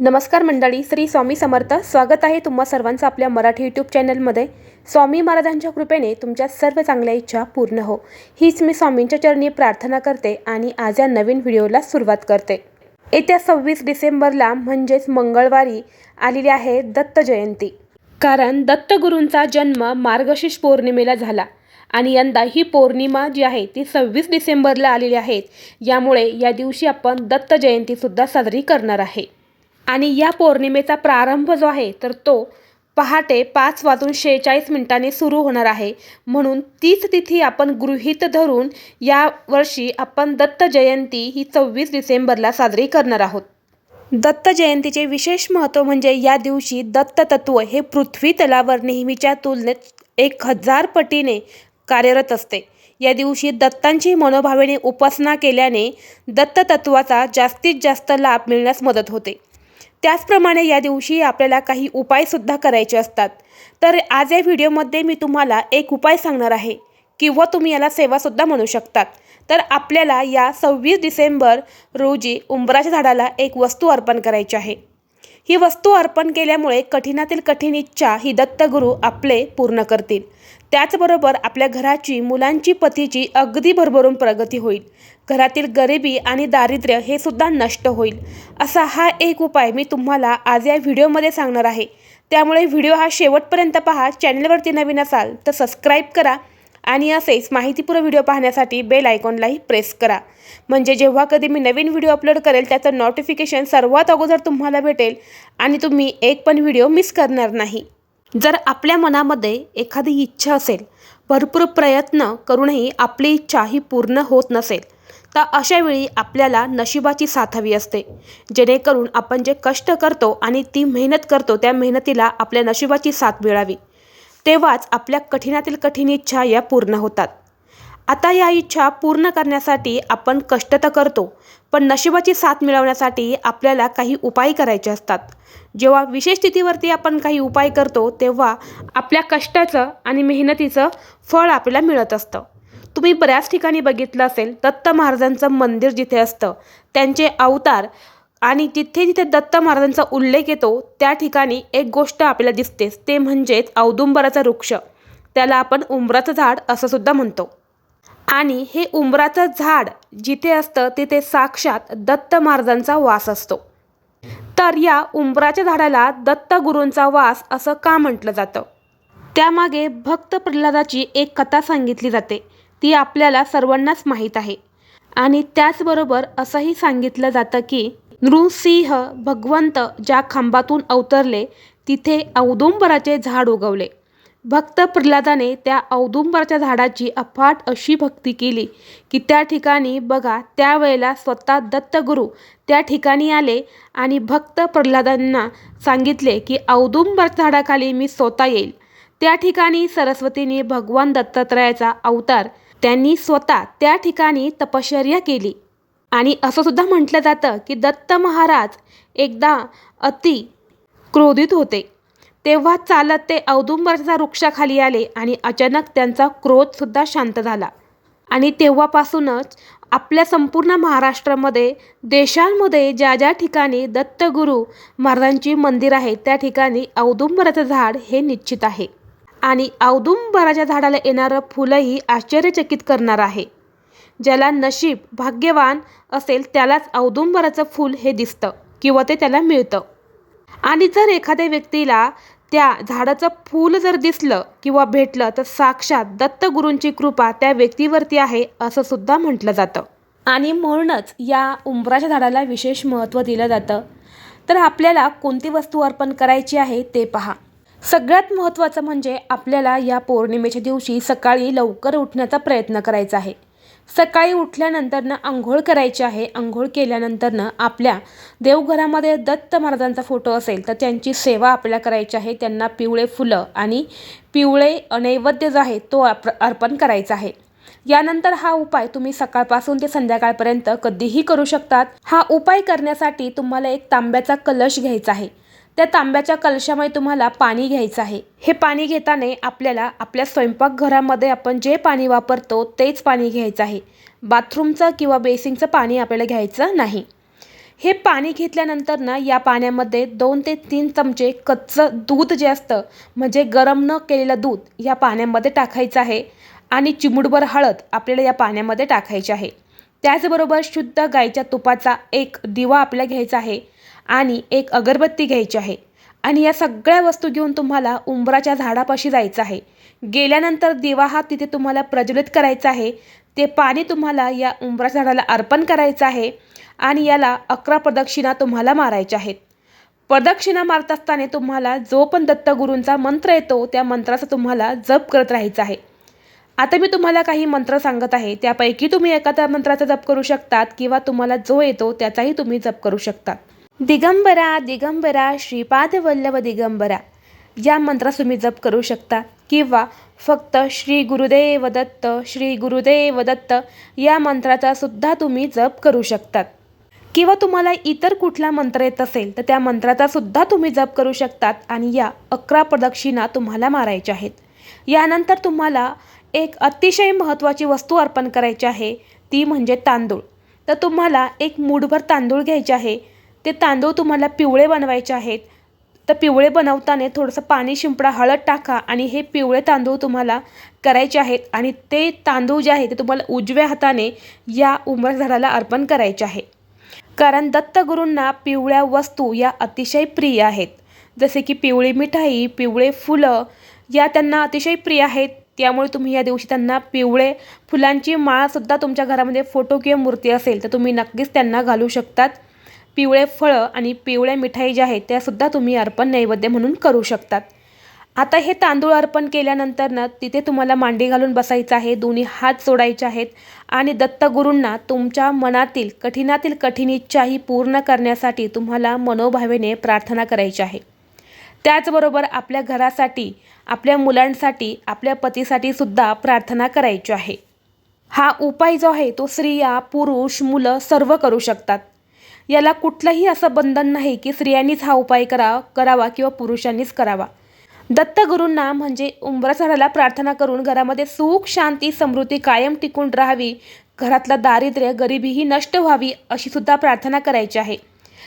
नमस्कार मंडळी, श्री स्वामी समर्थ. स्वागत आहे तुम्हा सर्वांचं आपल्या मराठी यूट्यूब चॅनलमध्ये. स्वामी महाराजांच्या कृपेने तुमच्या सर्व चांगल्या इच्छा पूर्ण हो, हीच मी स्वामींच्या चरणी प्रार्थना करते आणि आज या नवीन व्हिडिओला सुरुवात करते. येत्या 26 डिसेंबरला म्हणजेच मंगळवारी आलेली आहे दत्त जयंती. कारण दत्तगुरूंचा जन्म मार्गशीर्ष पौर्णिमेला झाला आणि यंदा ही पौर्णिमा जी आहे ती 26 डिसेंबरला आलेली आहे. यामुळे या दिवशी आपण दत्त जयंतीसुद्धा साजरी करणार आहे. आणि या पौर्णिमेचा प्रारंभ जो आहे तर तो पहाटे 5:46 सुरू होणार आहे. म्हणून तीच तिथी आपण गृहीत धरून यावर्षी आपण दत्त जयंती ही 26 डिसेंबरला साजरी करणार आहोत. दत्त जयंतीचे विशेष महत्त्व म्हणजे या दिवशी दत्त तत्व हे पृथ्वी तलावर नेहमीच्या तुलनेत 1000 पटीने कार्यरत असते. या दिवशी दत्तांची मनोभावेने उपासना केल्याने दत्त तत्वाचा जास्तीत जास्त लाभ मिळण्यास मदत होते. त्याचप्रमाणे या दिवशी आपल्याला काही उपायसुद्धा करायचे असतात. तर आज या व्हिडिओमध्ये मी तुम्हाला एक उपाय सांगणार आहे, किंवा तुम्ही याला सेवासुद्धा म्हणू शकतात. तर आपल्याला या 26 डिसेंबर रोजी उंबराच्या झाडाला एक वस्तू अर्पण करायची आहे. ही वस्तू अर्पण केल्यामुळे कठीणातील कठीण इच्छा ही दत्तगुरू आपले पूर्ण करतील. त्याचबरोबर आपल्या घराची, मुलांची, पतीची अगदी भरभरून प्रगती होईल. घरातील गरिबी आणि दारिद्र्य हे सुद्धा नष्ट होईल. असा हा एक उपाय मी तुम्हाला आज या व्हिडिओमध्ये सांगणार आहे. त्यामुळे व्हिडिओ हा शेवटपर्यंत पहा. चॅनलवरती नवीन असाल तर सबस्क्राईब करा आणि असेच माहितीपूर्ण व्हिडिओ पाहण्यासाठी बेल आयकॉनलाही प्रेस करा. म्हणजे जेव्हा कधी मी नवीन व्हिडिओ अपलोड करेल त्याचं नोटिफिकेशन सर्वात अगोदर तुम्हाला भेटेल आणि तुम्ही एक पण व्हिडिओ मिस करणार नाही. जर आपल्या मनामध्ये एखादी इच्छा असेल, भरपूर प्रयत्न करूनही आपली इच्छा ही पूर्ण होत नसेल, तर अशावेळी आपल्याला नशिबाची साथ हवी असते. जेणेकरून आपण जे कष्ट करतो आणि ती मेहनत करतो त्या मेहनतीला आपल्या नशिबाची साथ मिळावी. तेव्हाच आपल्या कठीणातील कठीण इच्छा या पूर्ण होतात. आता या इच्छा पूर्ण करण्यासाठी आपण कष्ट तर करतो, पण नशिबाची साथ मिळवण्यासाठी आपल्याला काही उपाय करायचे असतात. जेव्हा विशेष स्थितीवरती आपण काही उपाय करतो तेव्हा आपल्या कष्टाचं आणि मेहनतीचं फळ आपल्याला मिळत असतं. तुम्ही बऱ्याच ठिकाणी बघितलं असेल, दत्त महाराजांचं मंदिर जिथे असतं, त्यांचे अवतार आणि जिथे जिथे दत्त महाराजांचा उल्लेख येतो त्या ठिकाणी एक गोष्ट आपल्याला दिसतेच, ते म्हणजेच औदुंबराचा वृक्ष. त्याला आपण उंबराचं झाड असं सुद्धा म्हणतो. आणि हे उंबराचं झाड जिथे असतं तिथे साक्षात दत्त महाराजांचा वास असतो. तर या उंबराच्या झाडाला दत्तगुरूंचा वास असं का म्हटलं जातं? त्यामागे भक्त प्रल्हादाची एक कथा सांगितली जाते. ती आपल्याला सर्वांनाच माहीत आहे. आणि त्याचबरोबर असंही सांगितलं जातं की नृसिंह भगवंत ज्या खांबातून अवतरले तिथे औदुंबराचे झाड उगवले. भक्त प्रल्हादाने त्या औदुंबराच्या झाडाची अफाट अशी भक्ती केली की त्या ठिकाणी बघा, त्यावेळेला स्वतः दत्तगुरू त्या ठिकाणी आले आणि भक्त प्रल्हादांना सांगितले की औदुंबराच्या झाडाखाली मी स्वतः येईल. त्या ठिकाणी सरस्वतीने भगवान दत्तात्रयाचा अवतार त्यांनी स्वतः त्या ठिकाणी तपश्चर्या केली. आणि असं सुद्धा म्हटलं जातं की दत्त महाराज एकदा अति क्रोधित होते. तेव्हा चालत ते औदुंबराच्या वृक्षाखाली आले आणि अचानक त्यांचा क्रोधसुद्धा शांत झाला. आणि तेव्हापासूनच आपल्या संपूर्ण महाराष्ट्रामध्ये, देशांमध्ये ज्या ज्या ठिकाणी दत्तगुरू महाराजांची मंदिर आहेत त्या ठिकाणी औदुंबराचं झाड हे निश्चित आहे. आणि औदुंबराच्या झाडाला येणारं फुलंही आश्चर्यचकित करणार आहे. ज्याला नशीब भाग्यवान असेल त्यालाच औदुंबराचं फूल हे दिसतं किंवा ते त्याला मिळतं. आणि जर एखाद्या व्यक्तीला त्या झाडाचं फूल जर दिसलं किंवा भेटलं तर साक्षात दत्तगुरूंची कृपा त्या व्यक्तीवरती आहे असं सुद्धा म्हटलं जातं. आणि म्हणूनच या उंबराच्या झाडाला विशेष महत्त्व दिलं जातं. तर आपल्याला कोणती वस्तू अर्पण करायची आहे ते पहा. सगळ्यात महत्त्वाचं म्हणजे आपल्याला या पौर्णिमेच्या दिवशी सकाळी लवकर उठण्याचा प्रयत्न करायचा आहे. सकाळी उठल्यानंतरनं आंघोळ करायची आहे. आंघोळ केल्यानंतरनं आपल्या देवघरामध्ये दत्त महाराजांचा फोटो असेल तर त्यांची सेवा आपल्याला करायची आहे. त्यांना पिवळे फुलं आणि पिवळे नैवेद्य जो आहे तो अर्पण करायचा आहे. यानंतर हा उपाय तुम्ही सकाळपासून ते संध्याकाळपर्यंत कधीही करू शकतात. हा उपाय करण्यासाठी तुम्हाला एक तांब्याचा कलश घ्यायचा आहे. त्या तांब्याच्या कलशामध्ये तुम्हाला पाणी घ्यायचं आहे. हे पाणी घेताना आपल्याला आपल्या स्वयंपाकघरामध्ये आपण जे पाणी वापरतो तेच पाणी घ्यायचं आहे. बाथरूमचं किंवा बेसिनचं पाणी आपल्याला घ्यायचं नाही. हे पाणी घेतल्यानंतर ना या पाण्यामध्ये 2 ते 3 चमचे कच्चं दूध जे असतं म्हणजे गरम न केलेलं दूध या पाण्यामध्ये टाकायचं आहे आणि चिमूटभर हळद आपल्याला या पाण्यामध्ये टाकायची आहे। त्याचबरोबर शुद्ध गाईच्या तुपाचा एक दिवा आपल्याला घ्यायचा आहे आणि एक अगरबत्ती घ्यायची आहे आणि या सगळ्या वस्तू घेऊन तुम्हाला उंबराच्या झाडापाशी जायचं आहे। गेल्यानंतर दिवा हा तिथे तुम्हाला प्रज्वलित करायचा आहे। ते पाणी तुम्हाला या उंबराच्या झाडाला अर्पण करायचं आहे आणि याला 11 प्रदक्षिणा तुम्हाला मारायच्या आहेत। प्रदक्षिणा मारत असताना तुम्हाला जो पण दत्तगुरूंचा मंत्र येतो त्या मंत्राचा तुम्हाला जप करत राहायचा आहे। आता मी तुम्हाला काही मंत्र सांगत आहे, त्यापैकी तुम्ही एखाद्या मंत्राचा जप करू शकतात किंवा तुम्हाला जो येतो त्याचाही तुम्ही जप करू शकता। दिगंबरा दिगंबरा श्रीपाद वल्लभ दिगंबरा या मंत्रास तुम्ही जप करू शकता किंवा फक्त श्री गुरुदेव दत्त श्री गुरुदेव दत्त या मंत्राचा सुद्धा तुम्ही जप करू शकतात किंवा तुम्हाला इतर कुठला मंत्र येत असेल तर त्या मंत्राचा सुद्धा तुम्ही जप करू शकतात आणि या 11 प्रदक्षिणा तुम्हाला मारायच्या आहेत। यानंतर तुम्हाला एक अतिशय महत्त्वाची वस्तू अर्पण करायची आहे, ती म्हणजे तांदूळ। तर तुम्हाला एक मूठभर तांदूळ घ्यायचे आहे। ते तांदूळ तुम्हाला पिवळे बनवायचे आहेत। तर पिवळे बनवताना थोडंसं पाणी शिंपडा, हळद टाका आणि हे पिवळे तांदूळ तुम्हाला करायचे आहेत आणि ते तांदूळ जे आहे ते तुम्हाला उजव्या हाताने या उंबर झाडाला अर्पण करायचे आहे। कारण दत्तगुरूंना पिवळ्या वस्तू या अतिशय प्रिय आहेत, जसे की पिवळी मिठाई, पिवळे फुलं या त्यांना अतिशय प्रिय आहेत। त्यामुळे तुम्ही या दिवशी त्यांना पिवळे फुलांची माळसुद्धा तुमच्या घरामध्ये फोटो किंवा मूर्ती असेल तर तुम्ही नक्कीच त्यांना घालू शकतात। पिवळे फळं आणि पिवळ्या मिठाई ज्या आहेत त्यासुद्धा तुम्ही अर्पण नैवेद्य म्हणून करू शकतात। आता हे तांदूळ अर्पण केल्यानंतर ना तिथे तुम्हाला मांडी घालून बसायचं आहे, दोन्ही हात जोडायचे आहेत आणि दत्तगुरूंना तुमच्या मनातील कठीण इच्छाही पूर्ण करण्यासाठी तुम्हाला मनोभावेने प्रार्थना करायची आहे। त्याचबरोबर आपल्या घरासाठी, आपल्या मुलांसाठी, आपल्या पतीसाठी सुद्धा प्रार्थना करायची आहे। हा उपाय जो आहे तो स्त्रिया, पुरुष, मुलं सर्व करू शकतात। याला कुठलंही असं बंधन नाही की स्त्रियांनीच हा उपाय करावा किंवा पुरुषांनीच करावा। दत्तगुरूंना म्हणजे उंबराच्या झाडाला प्रार्थना करून घरामध्ये सुख, शांती, समृद्धी कायम टिकून राहावी, घरातलं दारिद्र्य, गरिबीही नष्ट व्हावी अशी सुद्धा प्रार्थना करायची आहे।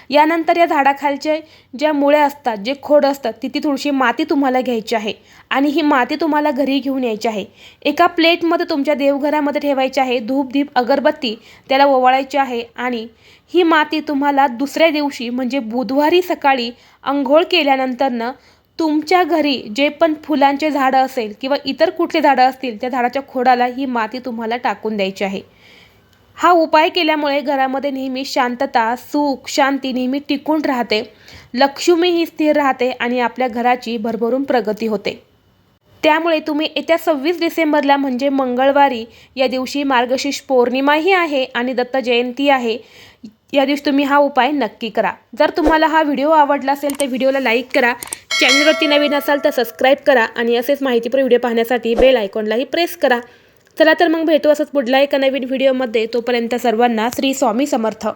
यानंतर या झाडाखालचे ज्या मुळ्या असतात, जे खोड असतात, तिथे थोडीशी माती तुम्हाला घ्यायची आहे आणि ही माती तुम्हाला घरी घेऊन यायची आहे। एका प्लेटमध्ये तुमच्या देवघरामध्ये ठेवायची आहे। धूप, दीप, अगरबत्ती त्याला ओवाळायची आहे आणि ही माती तुम्हाला दुसऱ्या दिवशी म्हणजे बुधवारी सकाळी अंघोळ केल्यानंतरनं तुमच्या घरी जे पण फुलांचे झाडं असेल किंवा इतर कुठले झाडं असतील त्या झाडाच्या खोडाला ही माती तुम्हाला टाकून द्यायची आहे। हा उपाय केल्यामुळे घरामध्ये नेहमी शांतता, सुख, शांती नेहमी टिकून राहते, लक्ष्मी ही स्थिर राहते आणि आपल्या घराची भरभरून प्रगती होते। त्यामुळे तुम्ही येत्या 26 डिसेंबरला म्हणजे मंगळवारी या दिवशी मार्गशीर्ष पौर्णिमाही आहे आणि दत्त जयंती आहे, या दिवशी तुम्ही हा उपाय नक्की करा। जर तुम्हाला हा व्हिडिओ आवडला असेल तर व्हिडिओला लाईक करा, चॅनलवरती नवीन असाल तर सबस्क्राईब करा आणि असेच माहितीपूर्ण व्हिडिओ पाहण्यासाठी बेल आयकॉनलाही प्रेस करा। चला तर मग भेटू असंच पुढल्या एका नवीन व्हिडिओमध्ये। तोपर्यंत सर्वांना श्री स्वामी समर्थ।